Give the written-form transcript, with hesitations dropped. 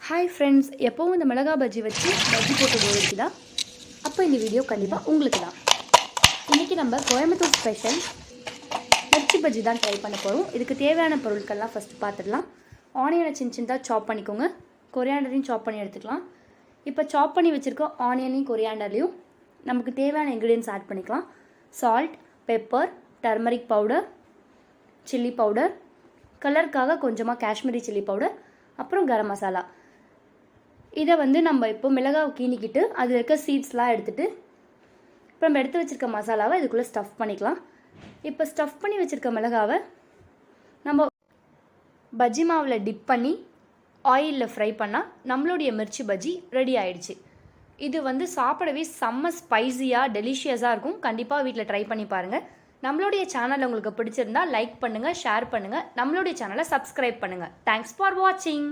Hi friends, எப்போவும் இந்த மிளகா பஜ்ஜி வச்சு பஜ்ஜி போட்டு போயிருக்குதா? அப்போ இந்த வீடியோ கண்டிப்பாக உங்களுக்கு தான். இன்றைக்கி நம்ம கோயம்புத்தூர் ஸ்பெஷல் மிர்ச்சி பஜ்ஜி தான் ட்ரை பண்ண போகிறோம். இதுக்கு தேவையான பொருட்கள்லாம் ஃபஸ்ட்டு பார்த்துடலாம். ஆனியனை சின்ன சின்னதாக சாப் பண்ணிக்கோங்க. கொரியாண்டரையும் சாப் பண்ணி எடுத்துக்கலாம். இப்போ சாப் பண்ணி வச்சுருக்க ஆனியனையும் கொரியாண்டர்லையும் நமக்கு தேவையான இன்க்ரீடியன்ஸ் ஆட் பண்ணிக்கலாம். Salt, pepper, turmeric powder, chilli powder, கலருக்காக கொஞ்சமாக காஷ்மீரி சில்லி பவுடர், அப்புறம் கரம் மசாலா. இதை நம்ம இப்போ மிளகாவை கீணிக்கிட்டு அதில் இருக்க சீட்ஸ்லாம் எடுத்துகிட்டு இப்போ நம்ம எடுத்து வச்சுருக்க மசாலாவை இதுக்குள்ளே ஸ்டஃப் பண்ணிக்கலாம். இப்போ ஸ்டஃப் பண்ணி வச்சுருக்க மிளகாவை நம்ம பஜ்ஜி மாவில் டிப் பண்ணி ஆயிலில் ஃப்ரை பண்ணால் நம்மளுடைய மிர்ச்சி பஜ்ஜி ரெடி ஆயிடுச்சு. இது சாப்பிடவே செம்ம ஸ்பைஸியாக டெலிஷியஸாக இருக்கும். கண்டிப்பாக வீட்டில் ட்ரை பண்ணி பாருங்கள். நம்மளுடைய சேனல் உங்களுக்கு பிடிச்சிருந்தா லைக் பண்ணுங்கள், ஷேர் பண்ணுங்கள், நம்மளுடைய சேனலை சப்ஸ்கிரைப் பண்ணுங்கள். தேங்க்ஸ் ஃபார் வாட்சிங்.